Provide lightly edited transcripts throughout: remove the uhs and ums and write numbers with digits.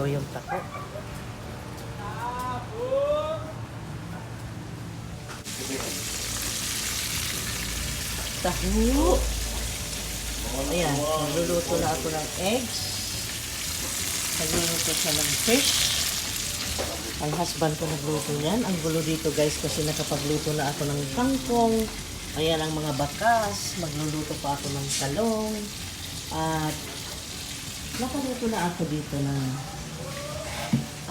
maluto yung taho. Taho! Ayan, nagluluto na ako ng eggs. Nagluluto siya ng fish. Ang husband ko nagluto niyan. Ang gulo dito guys kasi nakapagluto na ako ng kangkong. Ayan ang mga bakas. Magluluto pa ako ng talong. At nakaluto na ako dito na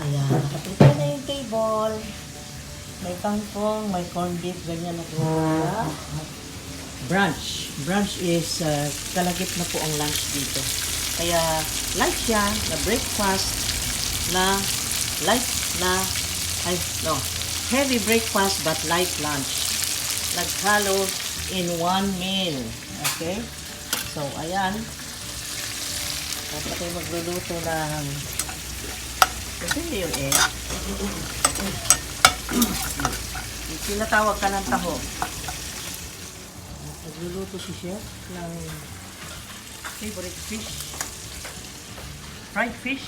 ayan, nakaprepare na yung table. May kangkong, may corned beef, ganyan na po. Brunch. Brunch is kalagit na po ang lunch dito. Kaya light siya na breakfast na light na heavy breakfast but light lunch. Naghalo in one meal. Okay? So, ayan. Dapat tayo magluluto ng hindi yung egg. Tinatawag ka ng taho. Nagluluto si chef ng favorite fish. Fried fish.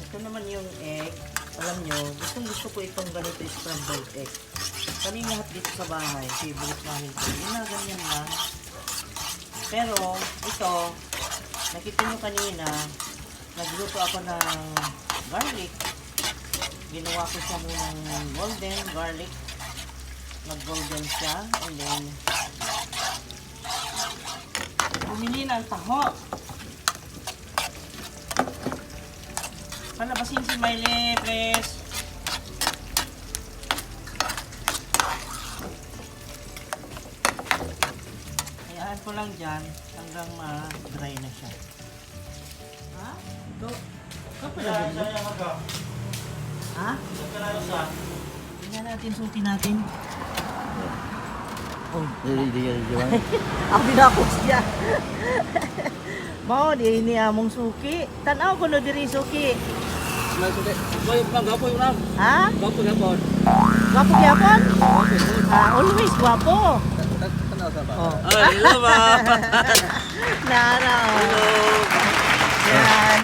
Ito naman yung egg. Alam nyo, gusto ko itong ganito scrambled egg. Kami lahat dito sa bahay, favorite namin ito. Yun na, ganyan lang. Pero, ito, nakita nyo kanina, nagluto ako ng garlic. Ginawa ko siya ng golden garlic. Nag-golden siya. And then, bumili ng taho. Palabasin si Miley, please. Hayaan ko lang dyan hanggang ma-dry na siya. Ha? Ito. Kapala ba? Ha? Tingnan natin, suki natin. Oh. Ang binakos niya. Mao di ni among suki. Tanaw ko no diri suki. Boy, gapo yung ram. Ha? Gapo gapon. Gwapo gyapon? Always gwapo. Tanaw sa ba? Oh. Ay, hello ba? Nara. Yan.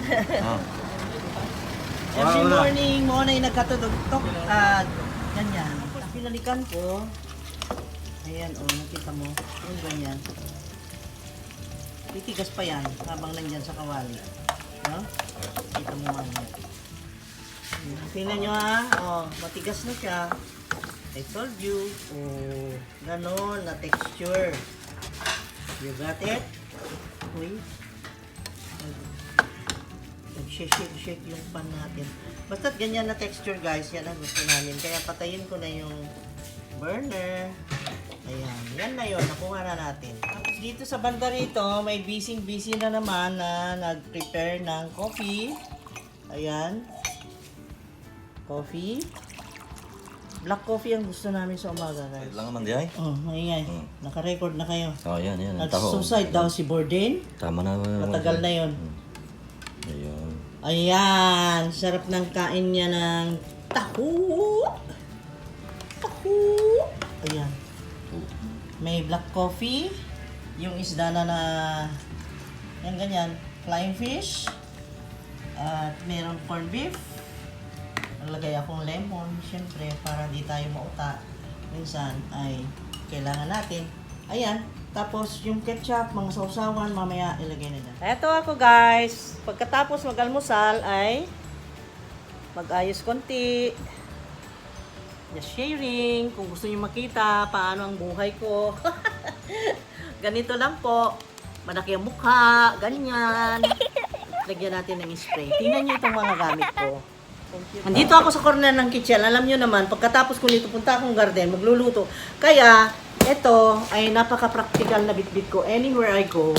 Every morning mo na yung nagkatutugtok at ganyan. Tapos pinalikan ko. Ayan, nakita mo. Yung ganyan. Titigas pa yan habang nandyan sa kawali. No? Kita mo mamaya. Tingnan nyo ha. Matigas na siya. I told you. Ganon na texture. You got it? Uy. Nag-shake yung pan natin. Basta't ganyan na texture guys. Yan ang gusto namin. Kaya patayin ko na yung burner. Ayan, yan na yun. Nakuha na natin. Tapos dito sa banda rito, may busy na naman na nag-prepare ng coffee. Ayan. Coffee. Black coffee ang gusto namin sa umaga, guys. Lang naman di ay. Maingay. Naka-record na kayo. Yan. Nag-suicide daw si Borden. Tama na. Matagal na yun. Ayun. Ayan. Sarap ng kain niya ng taho. Taho. Ayan. May black coffee, yung isda na yan ganyan, flying fish, at mayroong corned beef. Naglagay akong lemon, syempre, para di tayo mauta. Minsan ay kailangan natin. Ayan, tapos yung ketchup, mga sausawan, mamaya ilagay na dyan. Eto ako guys, pagkatapos mag-almusal ay mag-ayos konti. Just sharing, kung gusto niyo makita paano ang buhay ko. Ganito lang po. Malaki ang mukha, ganyan. Lagyan natin ng spray. Tingnan niyo itong mga gamit ko. Andito ako sa corner ng kitchen. Alam niyo naman, pagkatapos ko nito, punta akong garden, magluluto. Kaya, ito ay napaka-practical na bitbit ko anywhere I go.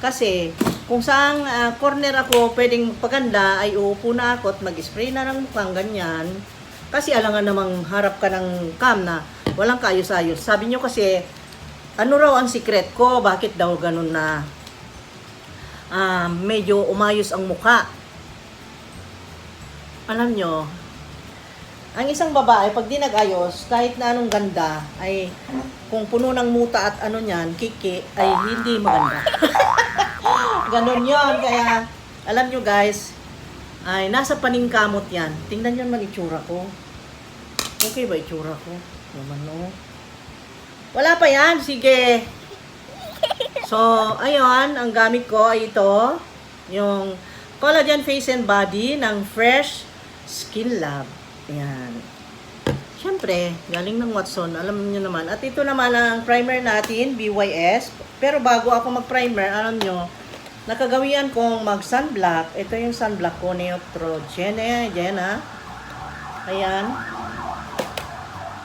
Kasi, kung saan corner ako pwedeng magpaganda, ay uupo na ako at mag-spray na ng mukhang ganyan. Kasi alangan namang harap ka ng cam na walang kaayos-ayos. Sabi nyo kasi, ano raw ang secret ko? Bakit daw ganun na medyo umayos ang mukha? Alam nyo, ang isang babae, pag di nag-ayos, kahit na anong ganda, ay kung puno ng muta at ano niyan, kiki, ay hindi maganda. Ganun yon. Kaya, alam nyo guys, ay nasa paningkamot yan. Tingnan nyo naman itsura ko. Okay ba itsura ko? Naman no. Wala pa yan, sige. So, ayun, ang gamit ko ay ito. Yung Collagen Face and Body ng Fresh Skin Lab. Ayan. Siyempre, galing ng Watson, alam niyo naman. At ito naman ang primer natin, BYS. Pero bago ako mag-primer, alam nyo, nakagawian kong mag-sunblock. Ito yung sunblock ko, Neutrogena. Ayan, ha? Ayan.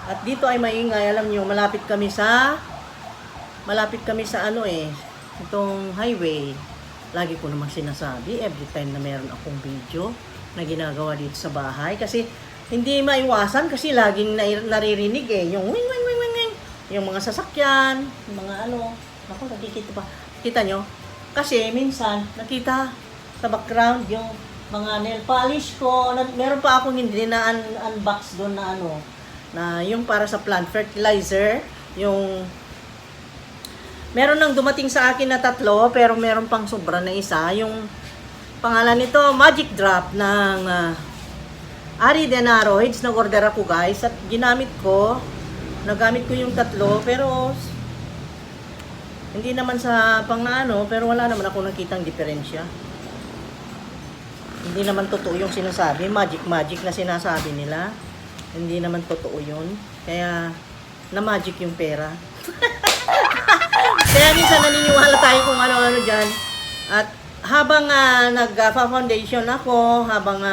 At dito ay maingay, alam nyo, malapit kami sa ano itong highway. Lagi ko namang sinasabi, every time na meron akong video na ginagawa dito sa bahay. Kasi, hindi maiwasan kasi laging naririnig yung wing, wing, wing, wing, wing. Yung mga sasakyan, yung mga ano. Naku, nakikita pa. Kita nyo? Kasi minsan, nakita sa background yung mga nail polish ko. Meron pa akong hindi na unbox doon na ano. Na yung para sa plant fertilizer. Yung meron nang dumating sa akin na 3, pero meron pang sobra na isa. Yung pangalan nito, Magic Drop ng Ari Denaroids. Nag-order ako guys at ginamit ko. Nagamit ko yung 3, pero hindi naman sa pang-ano, pero wala naman ako nakitang diferensya. Hindi naman totoo yung sinasabi, magic na sinasabi nila. Hindi naman totoo yun. Kaya na-magic yung pera. Kaya minsan naniniwala tayo kung ano-ano dyan. At habang nag-foundation ako, habang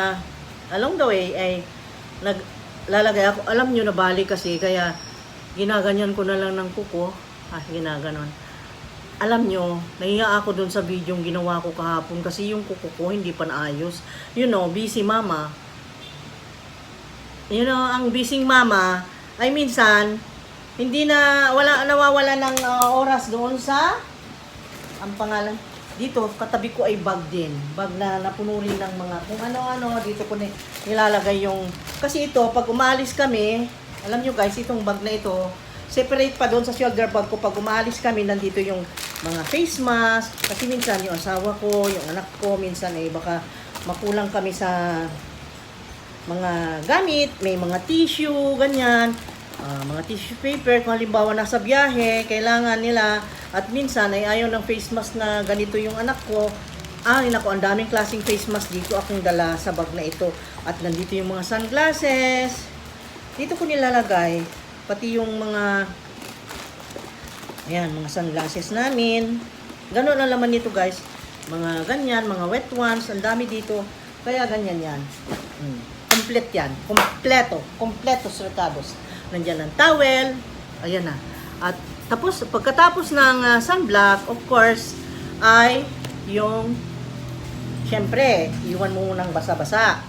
along the way ay naglalagay ako. Alam nyo, nabali kasi, kaya ginaganyan ko na lang ng kuko. Ginaganon. Alam nyo, nahiya ako dun sa video yung ginawa ko kahapon kasi yung kuko ko hindi pa naayos. You know, busy mama. You know, ang busy mama ay minsan hindi na nawawala ng oras doon sa ang pangalan dito katabi ko ay bag din. Bag na napuno rin ng mga kung ano-ano. Dito ko nilalagay yung kasi ito pag umalis kami, alam nyo guys, itong bag na ito separate pa doon sa shoulder bag ko. Pag umalis kami, nandito yung mga face mask. Kasi minsan yung asawa ko, yung anak ko, minsan baka makulang kami sa mga gamit. May mga tissue, ganyan. Mga tissue paper, kung halimbawa nasa biyahe, kailangan nila. At minsan ay ayaw ng face mask na ganito yung anak ko. Nako, ang daming klaseng face mask dito akong dala sa bag na ito. At nandito yung mga sunglasses. Dito ko nilalagay. Pati yung mga mga sunglasses namin. Ganon ang laman nito guys. Mga ganyan, mga wet ones. Ang dami dito. Kaya ganyan yan. Complete yan. Kompleto recados. Nandiyan ang towel. Ayan na. At pagkatapos ng sunblock, of course, ay yung syempre, iwan mo munang basa-basa.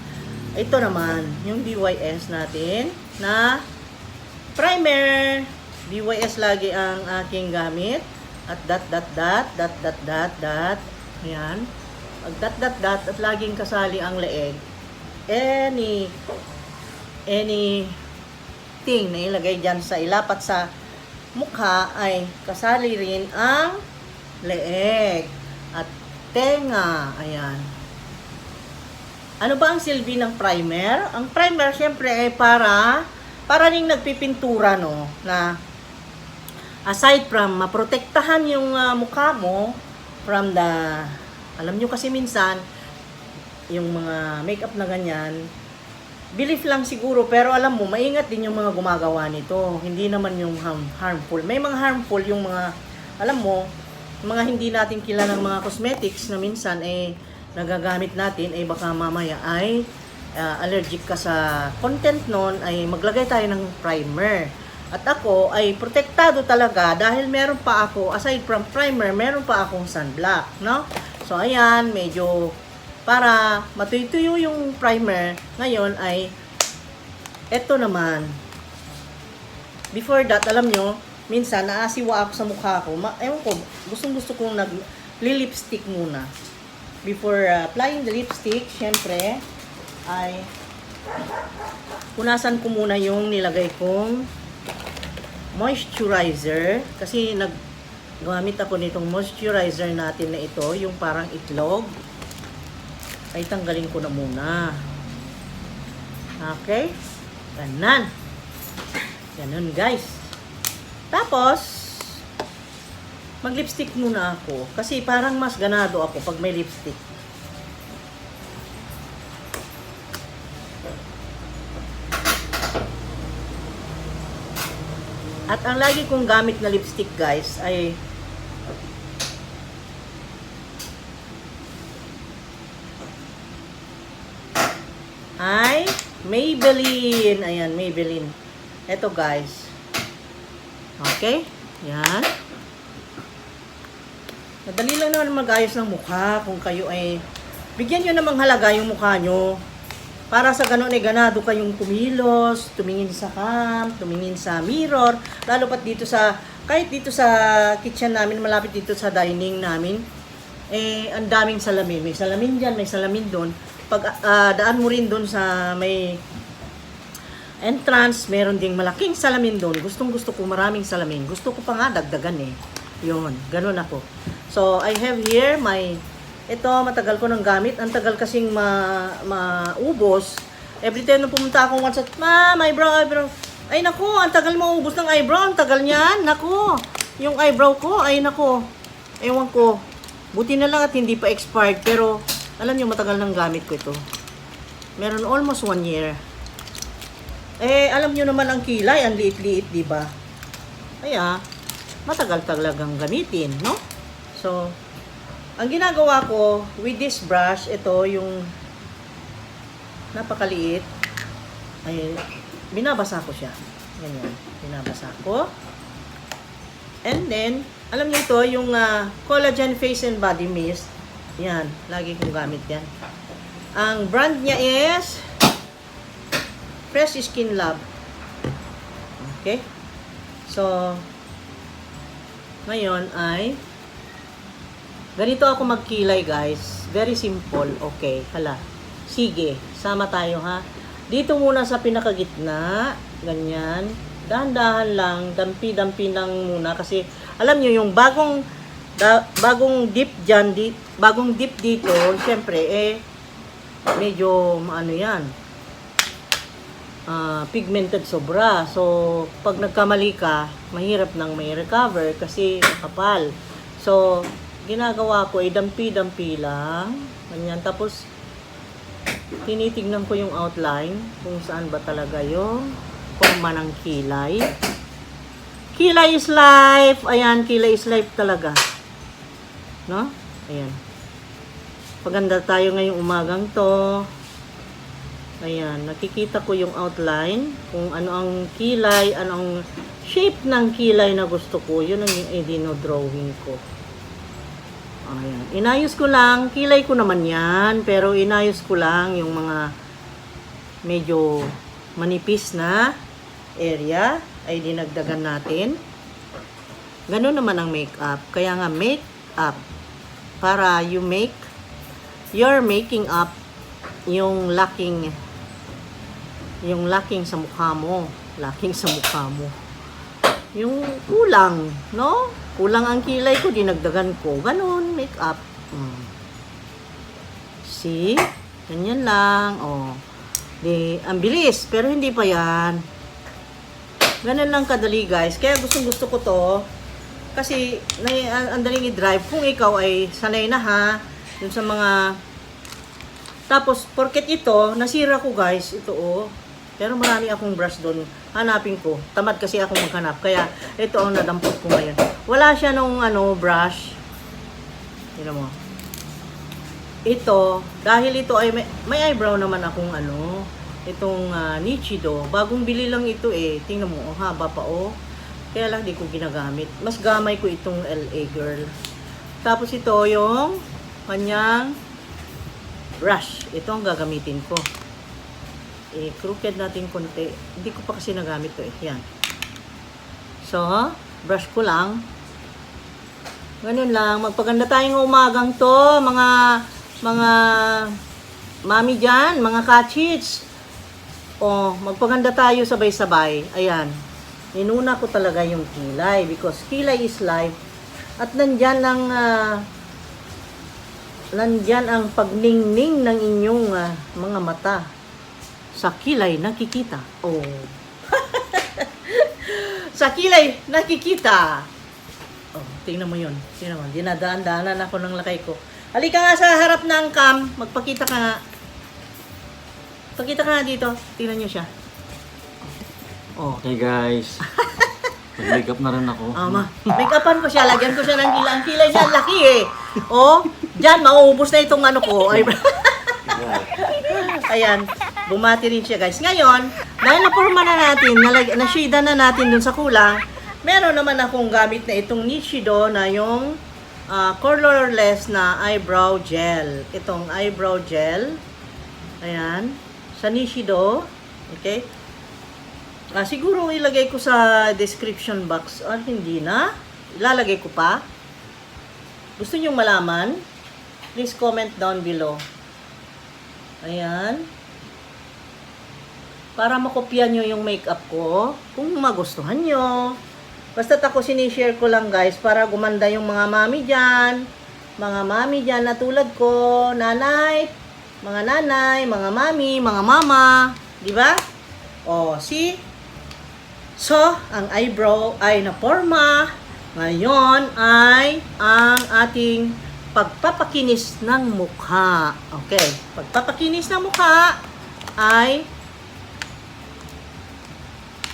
Ito naman, yung BYS natin na primer. BYS lagi ang aking gamit. At dot. Ayan. Pag dot. At laging kasali ang leeg. Anything na ilagay dyan sa ilapat sa mukha ay kasali rin ang leeg. At tenga. Ayan. Ano ba ang silbi ng primer? Ang primer, syempre, ay para ring nagpipintura, no? Na aside from maprotektahan yung mukha mo from the, alam nyo kasi minsan, yung mga makeup na ganyan, belief lang siguro, pero alam mo, maingat din yung mga gumagawa nito. Hindi naman yung harmful. May mga harmful yung mga, alam mo, mga hindi natin kilalang mga cosmetics na minsan nagagamit natin baka mamaya ay allergic ka sa content nun, ay maglagay tayo ng primer. At ako ay protektado talaga dahil meron pa ako, aside from primer, meron pa akong sunblock, no? So ayan, medyo para matuyo yung primer. Ngayon ay eto naman. Before that, alam nyo, minsan naasiwa ako sa mukha ko. Ewan ko, gusto kong nag-lipstick muna. Before applying the lipstick, syempre, ay punasan ko muna yung nilagay kong moisturizer. Kasi naggamit ako nitong moisturizer natin na ito, yung parang itlog. ay tanggalin ko na muna. Okay? Ganun. Ganun, guys. Tapos, mag-lipstick muna ako. Kasi parang mas ganado ako pag may lipstick. At ang lagi kong gamit na lipstick, guys, ay Maybelline. Ayan, Maybelline. Ito, guys. Okay? Yan. Madali lang naman mag-ayos ng mukha kung kayo ay bigyan nyo namang halaga yung mukha nyo. Para sa ganun ay ganado kayong kumilos, tumingin sa cam, tumingin sa mirror, lalo pat dito sa, kahit dito sa kitchen namin, malapit dito sa dining namin, eh, ang daming salamin. May salamin dyan, may salamin doon. Pag daan mo rin doon sa may entrance, meron ding malaking salamin doon. Gustong gusto ko maraming salamin. Gusto ko pa nga dagdagan eh. Yun, ganun ako. So, I have here my, ito, matagal ko nang gamit. Ang tagal kasing maubos. Every time na pumunta akong once at, eyebrow. Ay, naku, ang tagal maubos ng eyebrow. Ang tagal niyan. Naku, yung eyebrow ko, ay naku. Ewan ko. Buti na lang at hindi pa expired. Pero, alam niyo, matagal nang gamit ko ito. Meron almost 1 year. Eh, alam niyo naman ang kilay. Ang liit-liit, diba? Kaya, matagal talagang gamitin, no? So, ang ginagawa ko with this brush, ito yung napakaliit. Ay, binabasa ko siya. Ganyan, binabasa ko. And then, alam niyo ito, yung Collagen Face and Body Mist. Yan, lagi kong gamit yan. Ang brand niya is Fresh Skin Lab. Okay? So, ngayon ay ganito ako magkilay, guys. Very simple. Okay, hala. Sige, sama tayo ha. Dito muna sa pinakagitna. Ganyan. Dahan-dahan lang. Dampi-dampi lang muna. Kasi, alam nyo, yung bagong dip dyan, bagong dip dito, syempre, eh, medyo, ano yan, pigmented sobra. So, pag nagkamali ka, mahirap nang may recover kasi kapal. So, ginagawa ko ay dampi-dampi lang. Ganyan. Tapos, tinitignan ko yung outline kung saan ba talaga yung forma ng kilay. Kilay is life. Ayan, kilay is life talaga. No? Ayan. Paganda tayo ngayong umagang to. Ayan, nakikita ko yung outline, kung ano ang kilay, ano ang shape ng kilay na gusto ko. Yun ang dino-drawing ko. Ayan. Inayos ko lang, kilay ko naman yan, pero inayos ko lang yung mga medyo manipis na area ay dinagdagan natin. Ganun naman ang makeup. Kaya nga makeup para you're making up yung lacking sa mukha mo. Lacking sa mukha mo. Yung kulang, no? Kulang ang kilay ko, dinagdagan ko. Ganun, makeup. See? Ganyan lang. Oh. Ang bilis, pero hindi pa yan. Ganun lang kadali, guys. Kaya gustong-gusto ko to. Kasi, ang daling i-drive. Kung ikaw ay sanay na ha, dun sa mga... Tapos, porket ito, nasira ko, guys. Ito, oh. Pero marami akong brush doon. Hanapin ko. Tamad kasi akong maghanap. Kaya, ito ang nadampot ko ngayon. Wala siya nung, brush. Tignan mo. Ito, dahil ito ay may eyebrow naman akong, itong Nichido. Bagong bili lang ito, eh. Tingnan mo, oh, haba pa, oh. Kaya lang di ko ginagamit. Mas gamay ko itong LA Girl. Tapos ito yung kanyang brush. Ito ang gagamitin ko. Crooked natin konti. Hindi ko pa kasi nagamit to eh. Yan. So, brush ko lang. Ganun lang. Magpaganda tayong umagang to. Mga mami dyan. Mga kachits. O, magpaganda tayo sabay-sabay. Ayan. Inuna ko talaga yung kilay because kilay is life. At nandyan lang nandyan ang pagningning ng inyong mga mata. Sa kilay nakikita. Oh. Sa kilay nakikita. Oh, tingnan mo yun. Tingnan mo. Dinadaan-daanan ako ng lakay ko. Halika nga sa harap ng cam. Magpakita ka nga. Pakita ka nga dito. Tingnan nyo siya. Oh. Okay guys. Mag-makeup na rin ako. Make-upan ko siya. Lagyan ko siya ng kilay. Ang kilay niya, laki eh. Oh, dyan, mauubos na itong ano ko. Ay, ayan. Bumati rin siya guys. Ngayon, dahil na-forma na natin, na-shade na natin dun sa kulang, meron naman akong gamit na itong Nishido na yung colorless na eyebrow gel. Itong eyebrow gel. Ayan. Sa Nishido. Okay. Siguro ilagay ko sa description box. Hindi na. Ilalagay ko pa. Gusto nyo malaman? Please comment down below. Ayan. Para makopya nyo yung makeup ko. Kung magustuhan nyo. Basta ako sinishare ko lang guys. Para gumanda yung mga mami dyan. Mga mami dyan na tulad ko. Nanay. Mga nanay. Mga mami. Mga mama. Diba? O, see? So, ang eyebrow ay naporma. Ngayon ay ang ating pagpapakinis ng mukha. Okay. Pagpapakinis ng mukha ay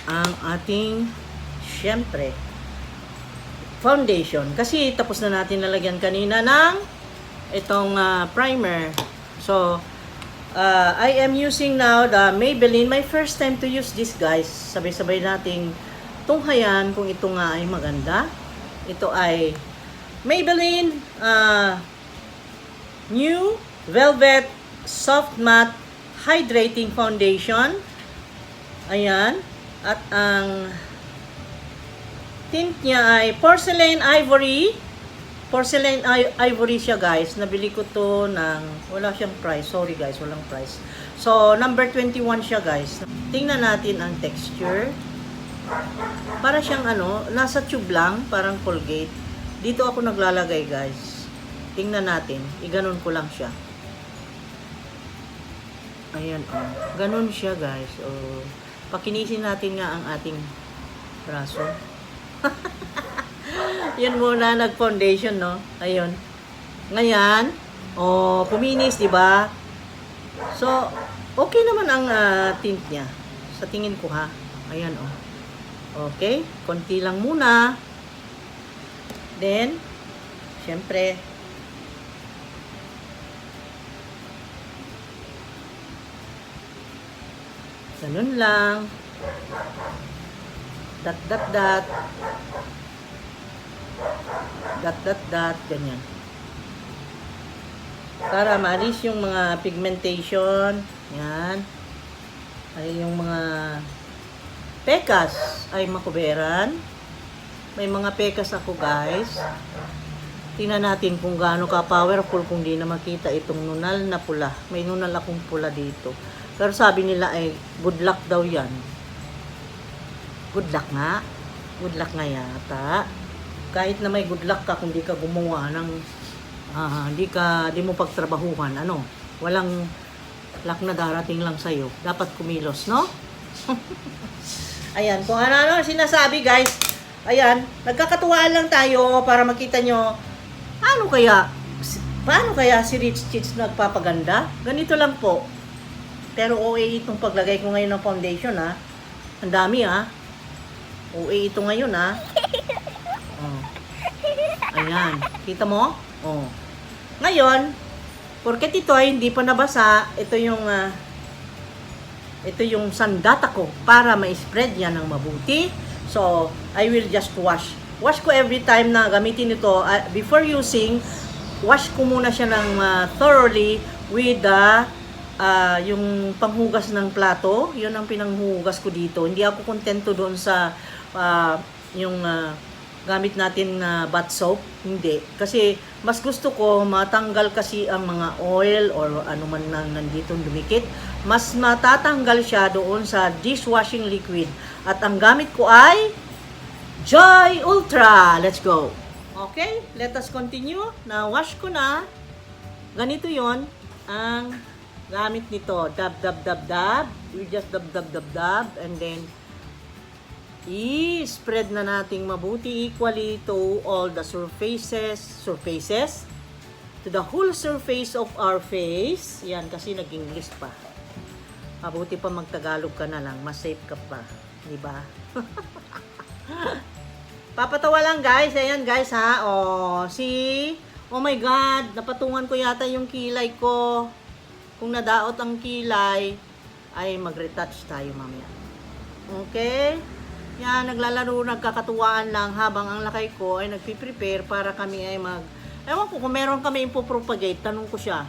ang ating, syempre, foundation. Kasi tapos na natin nalagyan kanina ng itong primer. So, I am using now the Maybelline. My first time to use this guys. Sabay-sabay nating tunghayan kung ito nga ay maganda. Ito ay Maybelline New Velvet Soft Matte Hydrating Foundation. Ayan. At ang tint niya ay Porcelain Ivory. Porcelain Ivory siya guys. Nabili ko to ng, wala siyang price. Sorry guys, walang price. So, number 21 siya guys. Tingnan natin ang texture. Para siyang nasa tube lang, parang Colgate. Dito ako naglalagay guys. Tingnan natin. Iganon ko lang siya. Ayan oh. Ganon siya guys. Oh. Pakinisin natin nga ang ating braso. Yun muna, nag-foundation, no? Ayun. Ngayon, puminis, di ba? So, okay naman ang tint niya. Sa tingin ko, ha? Ayan, Okay. Konti lang muna. Then, syempre, ganun lang. Dot. Dot, ganyan. Para maalis yung mga pigmentation. Yan. Ay, yung mga pekas ay makuberan. May mga pekas ako, guys. Tingnan natin kung gaano ka-powerful kung di na makita itong nunal na pula. May nunal akong pula dito. Pero sabi nila ay good luck daw yan. Good luck nga. Good luck nga yata. Kahit na may good luck ka kung di ka gumawa ng di mo pagtrabahuhan, walang luck na darating lang sa'yo. Dapat kumilos, no? Ayan, kung ano sinasabi guys, ayan, nagkakatuwaan lang tayo para makita nyo, paano kaya si Rich Chits nagpapaganda? Ganito lang po. Pero OA itong paglagay ko ngayon ng foundation, ha? Ang dami, ha? OA ito ngayon, ha? Ayan. Kita mo? Ngayon, porket ito ay hindi pa nabasa, ito yung sandata ko para ma-spread yan ng mabuti. So, I will just wash. Wash ko every time na gamitin ito. Before using, wash ko muna siya ng thoroughly with yung panghugas ng plato. Yun ang pinanghugas ko dito. Hindi ako kontento doon sa yung gamit natin na bath soap. Hindi. Kasi mas gusto ko matanggal kasi ang mga oil or ano man na nandito dumikit. Mas matatanggal siya doon sa dishwashing liquid. At ang gamit ko ay Joy Ultra. Let's go. Okay, let us continue. Na wash ko na. Ganito yon ang gamit nito. Dab, dab, dab, dab. We just dab, dab, dab, dab. And then, i-spread na nating mabuti equally to all the surfaces, to the whole surface of our face. Yan, kasi nag-English pa. Mabuti pa mag-Tagalog ka na lang, mas safe ka pa. Diba? Papatawa lang guys. Ayan guys ha. Oh my God. Napatungan ko yata yung kilay ko. Kung nadaot ang kilay, ay mag-retouch tayo mamaya. Okay? Yan, naglalaro, nagkakatuwaan lang habang ang lakay ko ay nagpiprepare para kami ay ewan ko kung meron kami impopropagate. Tanong ko siya.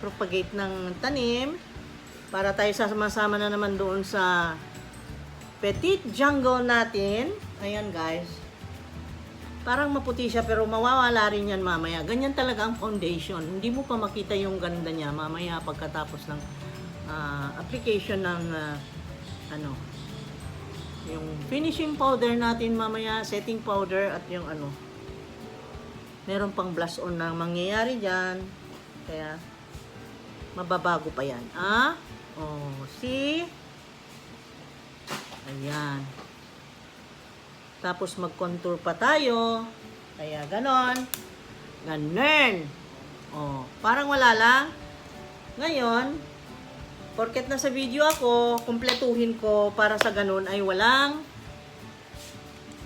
Propagate ng tanim para tayo sama-sama na naman doon sa petit jungle natin. Ayan guys. Parang maputi siya pero mawawala rin yan mamaya. Ganyan talaga ang foundation. Hindi mo pa makita yung ganda niya mamaya pagkatapos ng application ng yung finishing powder natin mamaya, setting powder at yung meron pang blush on na mangyayari dyan. Kaya mababago pa yan. See? Ayan. Tapos mag-contour pa tayo. Kaya ganon. Ganon. Parang wala lang. Ngayon, porket nasa video ako, kumpletuhin ko para sa ganon ay walang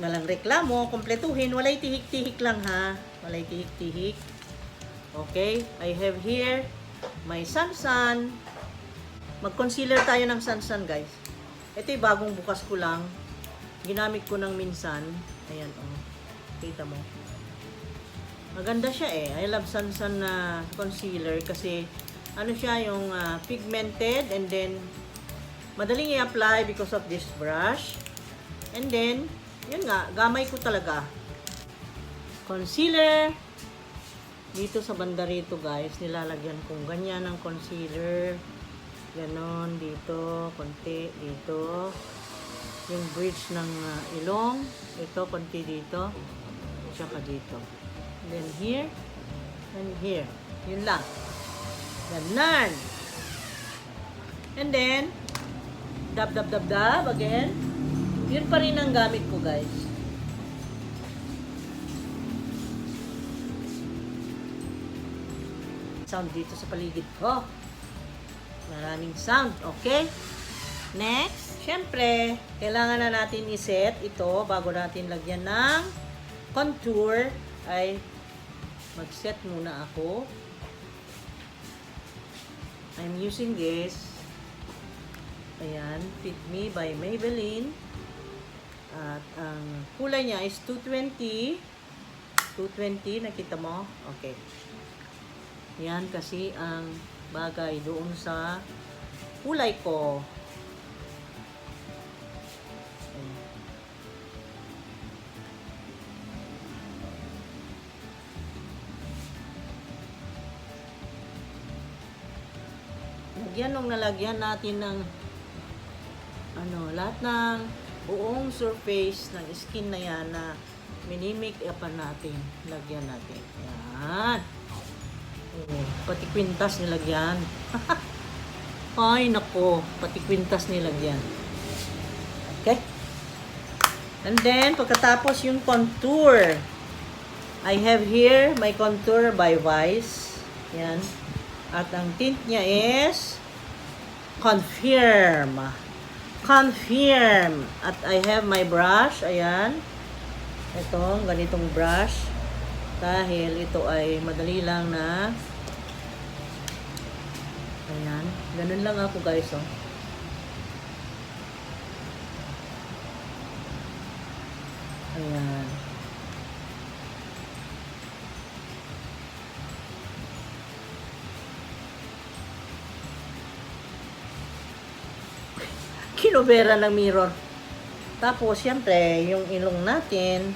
reklamo. Kumpletuhin. Walay tihik-tihik lang ha. Walay tihik-tihik. Okay. I have here my Sansan. Mag-concealer tayo ng Sansan guys. Ito yung bagong bukas ko lang. Ginamit ko ng minsan. Ayan Kita mo. Maganda siya eh. I love Sansan na concealer kasi siya yung pigmented and then madaling i-apply because of this brush. And then, yun nga, gamay ko talaga. Concealer. Dito sa banda rito guys, nilalagyan kong ganyan ng concealer. Ganon, dito, konti, dito. Yung bridge ng ilong. Ito, konti dito. Tsaka dito. And then here. And here. Yun lang. Ganon. And then, dab, dab, dab, dab. Again. Yun pa rin ang gamit ko guys. Sound dito sa paligid ko. Maraming sound. Okay? Next, syempre, kailangan na natin iset ito bago natin lagyan ng contour. Ay mag-set muna ako. I'm using this. Ayan, Fit Me by Maybelline. At ang kulay niya is 220. 220, nakita mo? Okay. Yan kasi ang bagay doon sa kulay ko. Nalagyan natin ng lahat ng buong surface ng skin na yan na minimake upan natin. Lagyan natin. Yan. Pati kwintas nilagyan. Ay, nako. Pati kwintas nilagyan. Okay? And then, pagkatapos yung contour. I have here my contour by Vice. Yan. At ang tint niya is Confirm. Confirm. At I have my brush. Ayan. Ito, ganitong brush. Dahil ito ay madali lang na. Ayan. Ganun lang ako guys. Ayan. Kinubera ng mirror. Tapos, siyempre, yung ilong natin,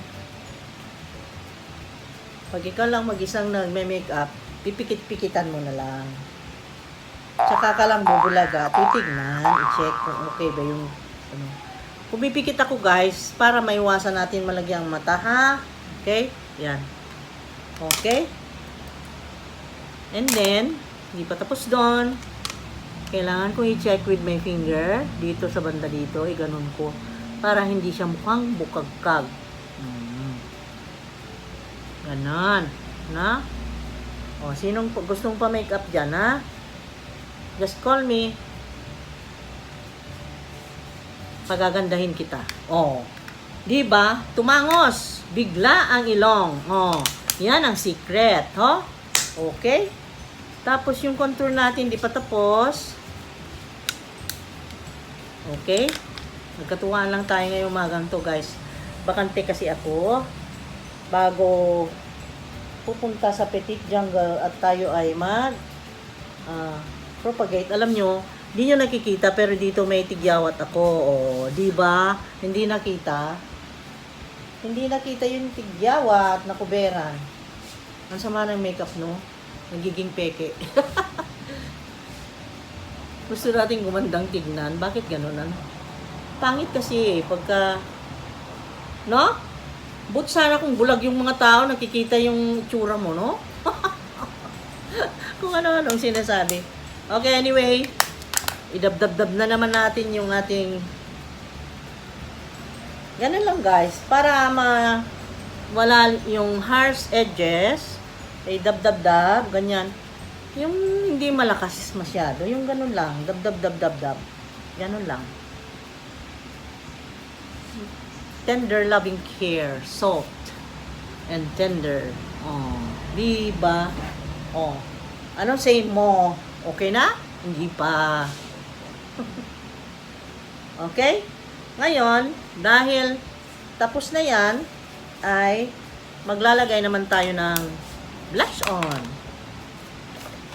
pag ikaw lang mag-isang nagme-makeup, pipikit-pikitan mo na lang. Tsaka ka lang bubulaga, titignan, i-check kung okay ba yung Kung pipikit ako guys, para maiwasan natin malagyang mata, ha? Okay? Yan. Okay? And then, hindi pa tapos doon. Kailangan ko i-check with my finger. Dito sa banda dito, ganun ko. Para hindi siya mukhang bukagkag. Ganon. Na? O, sinong gustong pa-makeup dyan, ha? Just call me. Pagagandahin kita. O. Diba? Tumangos. Bigla ang ilong. O. Yan ang secret. Ho? Okay? Tapos yung contour natin, di pa tapos. Okay? Nagkatuwaan lang tayo ngayong umagang to, guys. Bakante kasi ako. Bago pupunta sa Petit Jungle at tayo ay propagate. Alam nyo, di nyo nakikita pero dito may tigyawat ako. O, di ba? Hindi nakita. Hindi nakita yung tigyawat na kuberan. Ang sama ng makeup, no? Nagiging peke. Gusto natin gumandang tignan. Bakit ganun, ano? Pangit kasi pagka, no? But sana kung bulag yung mga tao, nakikita yung tsura mo, no? Kung ano-anong sinasabi. Okay, anyway. Idabdab-dab na naman natin yung ating... Ganun lang, guys. Para wala yung harsh edges. Ay dab-dab-dab. Ganyan. Yung hindi malakas masyado. Yung ganun lang. Dab-dab-dab-dab-dab. Ganun lang. Tender loving care, soft and tender. Oh, di ba? Oh. Anong say mo? Okay na? Hindi pa. Okay? Ngayon, dahil tapos na 'yan, ay maglalagay naman tayo ng blush on.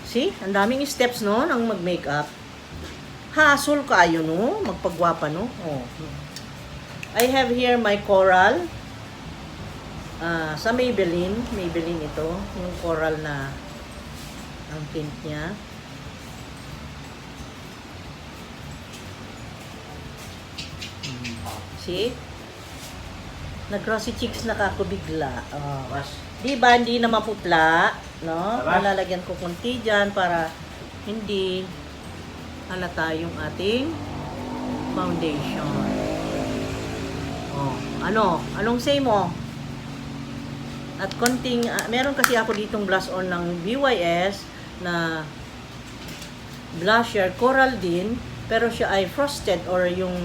See? Ang daming steps, no, ng mag-makeup. Hassle kayo, no? Magpagwapa, no? Oh. I have here my coral. Sa Maybelline. Maybelline ito. Yung coral na ang tint niya. See? Nag-glossy cheeks na kako bigla. Oh. Diba, hindi na maputla. No? Malalagyan ko kunti dyan para hindi halata yung ating foundation. Oh, anong say mo? At konting, meron kasi ako ditong blush on ng BYS na blusher, coral din, pero siya ay frosted or yung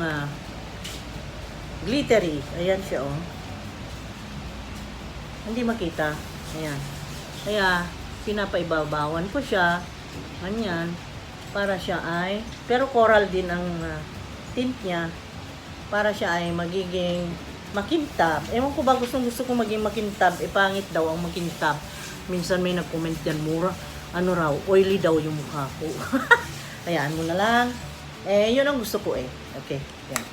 glittery. Ayan siya, oh. Hindi makita. Ayan. Kaya, pinapaibabawan ko siya. Ganyan. Para siya ay, pero coral din ang tint niya. Para siya ay magiging makintab. Ewan ko ba gusto ko maging makintab, pangit daw ang makintab. Minsan may nag-comment yan, mura, ano raw, oily daw yung mukha ko. Hayaan mo na lang. Yun ang gusto ko Okay, yan.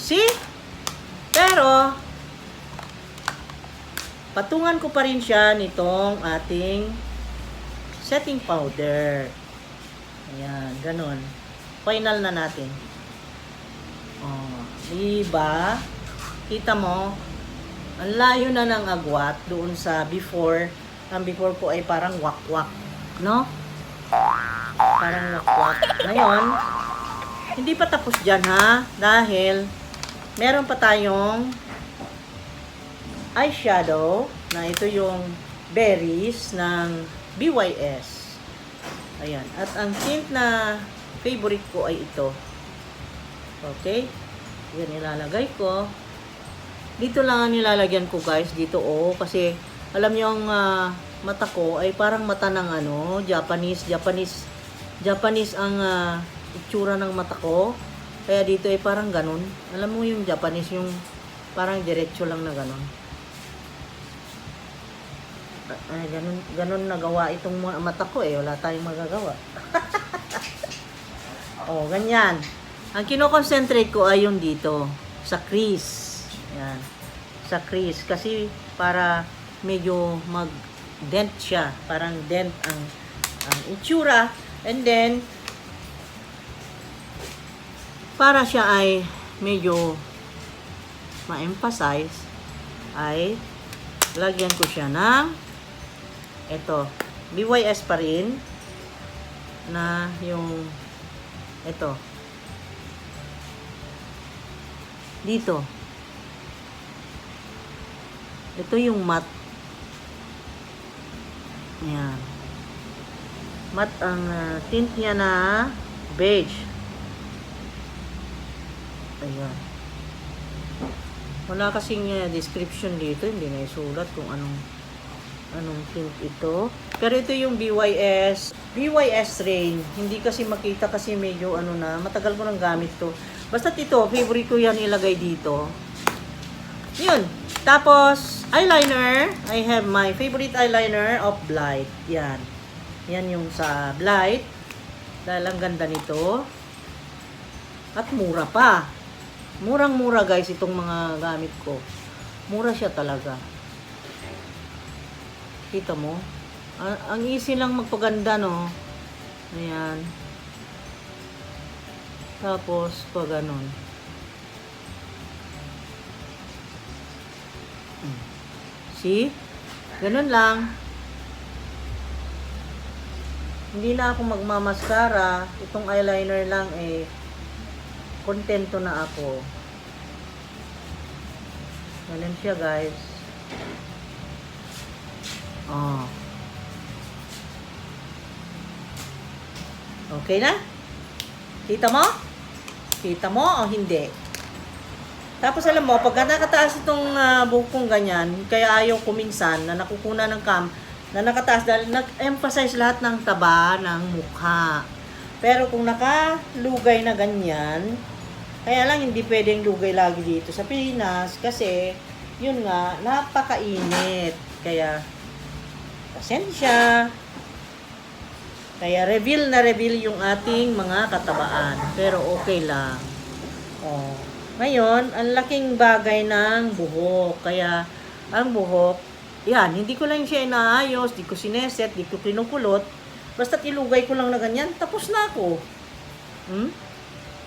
See? Pero, patungan ko pa rin siya nitong ating setting powder. Ayan, ganun. Final na natin. Diba? Kita mo, ang layo na ng agwat doon sa before. Ang before ko ay parang wak-wak. No? Parang wak-wak. Ngayon, hindi pa tapos dyan, ha? Dahil, meron pa tayong eyeshadow na ito yung berries ng BYS. Ayan. At ang tint na favorite ko ay ito. Okay? Yan nilalagay ko. Dito lang ang nilalagyan ko, guys. Dito, kasi alam niyo ang mata ko ay parang mata ng Japanese ang itsura ng mata ko. Kaya dito ay parang ganun. Alam mo yung Japanese, yung parang diretso lang na ganun. Ganun nagawa itong mata ko wala tayong magagawa. Ganyan. Ang kino-concentrate ko ay yung dito, sa crease. Yan. Sa crease. Kasi para medyo mag-dent siya. Parang dent ang itsura. And then, para siya ay medyo ma-emphasize, ay lagyan ko siya ng ito, BYS pa rin na yung ito dito. Ito yung matte. Ayan. Matte ang tint niya na beige. Ayan. Wala kasing description dito, hindi na isulat kung anong tint ito. Pero ito yung BYS Rain. Hindi kasi makita kasi medyo matagal ko nang gamit to. Basta ito, favorite ko yan ilagay dito. Yun. Tapos, eyeliner. I have my favorite eyeliner of Blight. Yan. Yan yung sa Blight. Dahil ang ganda nito. At mura pa. Murang-mura guys itong mga gamit ko. Mura siya talaga. Kita mo? Ang easy lang magpaganda, no? Ayan. Tapos, pag ganon. See? Ganon lang. Hindi na ako magmamaskara. Itong eyeliner lang kontento na ako. Ganon siya, guys. Oh. Okay na? Kita mo? Kita mo o hindi? Tapos alam mo, pag nakataas itong buhok kong ganyan, kaya ayaw ko minsan na nakukuna ng na nakataas dahil nag-emphasize lahat ng taba ng mukha. Pero kung nakalugay na ganyan, kaya lang hindi pwedeng lugay lagi dito sa Pilipinas kasi yun nga, napakainit. Kaya pasensya. Kaya reveal yung ating mga katabaan. Pero okay lang. Oh. Ngayon, ang laking bagay ng buhok. Kaya, ang buhok, yan, hindi ko lang siya inaayos, di ko sineset, di ko kinukulot. Basta ilugay ko lang na ganyan, tapos na ako.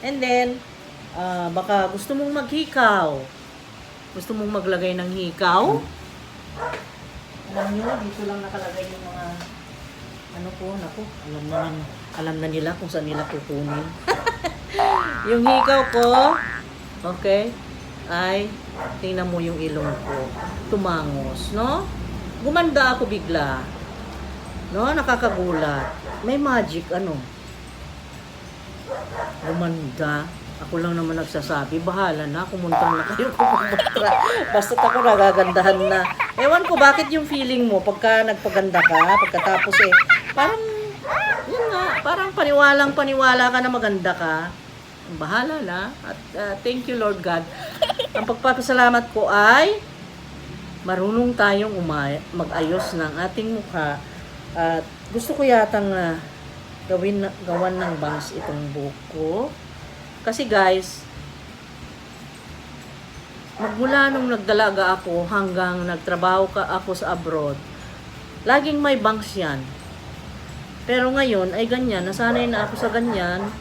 And then, baka gusto mong maghikaw. Gusto mong maglagay ng hikaw. Alam nyo, dito lang nakalagay yung mga naku, alam na nila kung saan nila kukunin. Yung hikaw ko, okay, ay, tingnan mo yung ilong ko. Tumangos, no? Gumanda ako bigla. No? Nakakagulat. May magic, Gumanda. Ako lang naman nagsasabi, bahala na, kumuntang na kayo, kumuntra. Basta ako nagagandahan na. Ewan ko, bakit yung feeling mo, pagka nagpaganda ka, pagkatapos parang, yun nga, parang paniwala ka na maganda ka. Bahala na. At thank you, Lord God. Ang pagpapasalamat ko ay, marunong tayong mag-ayos ng ating mukha. At gusto ko yatang gawan ng bangs itong buhok ko. Kasi guys, magmula nung nagdalaga ako hanggang nagtrabaho ako sa abroad, laging may bangs yan. Pero ngayon ay ganyan, nasanay na ako sa ganyan.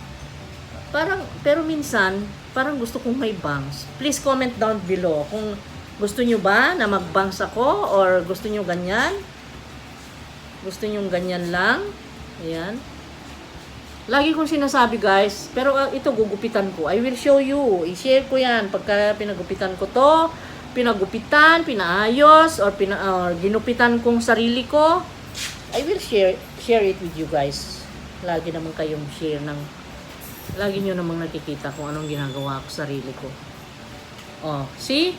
Pero minsan, parang gusto kong may bangs. Please comment down below kung gusto nyo ba na mag-bangs ako or gusto nyo ganyan. Gusto nyo ganyan lang. Ayan. Lagi kong sinasabi guys, pero ito gugupitan ko. I will show you. I-share ko yan. Pagka pinagupitan ko to, pinaayos, or ginupitan kong sarili ko, I will share it with you guys. Lagi naman kayong share lagi nyo namang nakikita kung anong ginagawa ko sa sarili ko. Oh, see?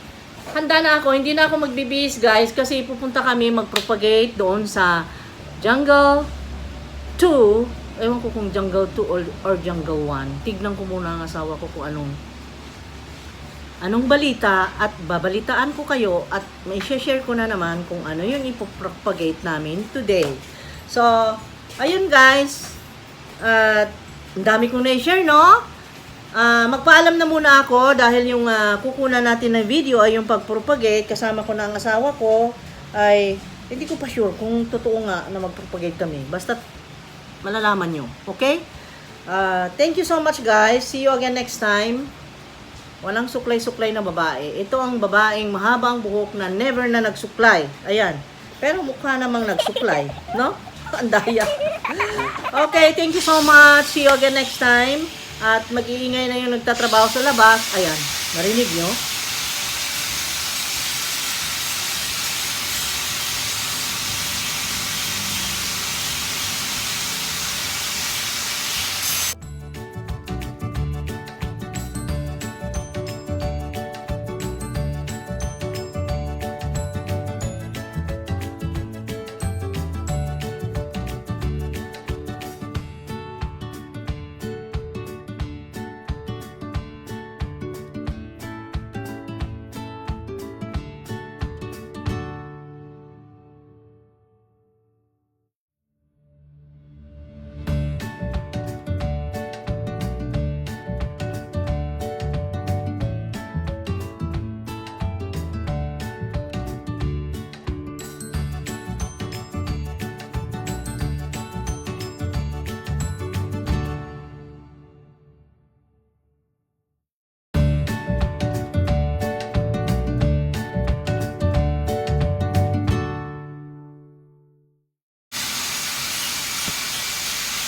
Handa na ako. Hindi na ako magbibihis guys kasi pupunta kami mag-propagate doon sa Jungle 2. Ewan ko kung Jungle 2 or Jungle 1. Tignan ko muna ang asawa ko kung anong balita at babalitaan ko kayo at may share ko na naman kung ano yung ipopropagate namin today. So, ayun guys. Ang dami kong na-share, no? Magpaalam na muna ako dahil yung kukunan natin na video ay yung pag-propagate. Kasama ko na ang asawa ko ay hindi ko pa sure kung totoo nga na mag-propagate kami. Basta malalaman nyo. Okay? Thank you so much guys. See you again next time. Walang suklay-suklay na babae. Ito ang babaeng mahabang buhok na never na nagsuklay. Ayan. Pero mukha namang nagsuklay. No? Ang daya. Okay, thank you so much. See you again next time. At mag-iingay na yung nagtatrabaho sa labas. Ayan. Narinig nyo?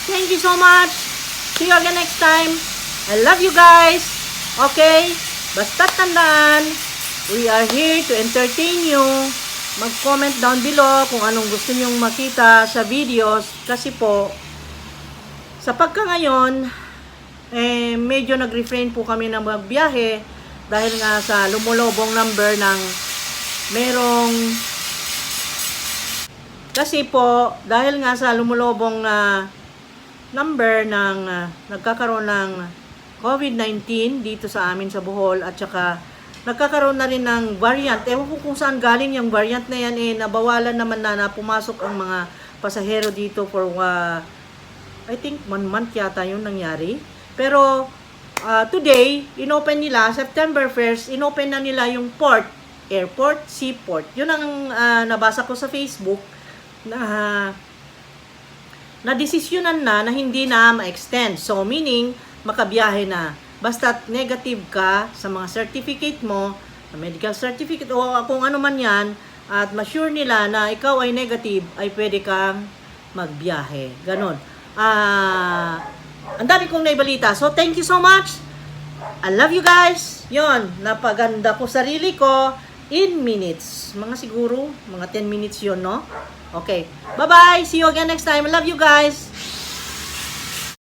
Thank you so much. See you again next time. I love you guys. Okay? Basta tandaan, we are here to entertain you. Mag-comment down below kung anong gusto nyong makita sa videos. Kasi po, sa pagka ngayon, medyo nag-refrain po kami na magbiyahe dahil nga sa lumulobong number ng merong kasi po, dahil nga sa lumulobong number ng nagkakaroon ng COVID-19 dito sa amin sa Bohol at saka nagkakaroon na rin ng variant. Ewan ko kung saan galing yung variant na yan nabawalan naman na pumasok ang mga pasahero dito for I think 1 month yata yun nangyari. Pero today, inopen nila, September 1st, inopen na nila yung port, airport, seaport. Yun ang nabasa ko sa Facebook na desisyonan na hindi na ma-extend. So, meaning, makabiyahe na. Basta negative ka sa mga certificate mo, medical certificate o kung ano man yan, at ma-sure nila na ikaw ay negative, ay pwede kang magbiyahe. Ganon. Ang dami kong naibalita. So, thank you so much. I love you guys. Yon, napaganda ko sarili ko in minutes. Mga siguro, mga 10 minutes yon, no? Okay. Bye-bye. See you again next time. I love you guys.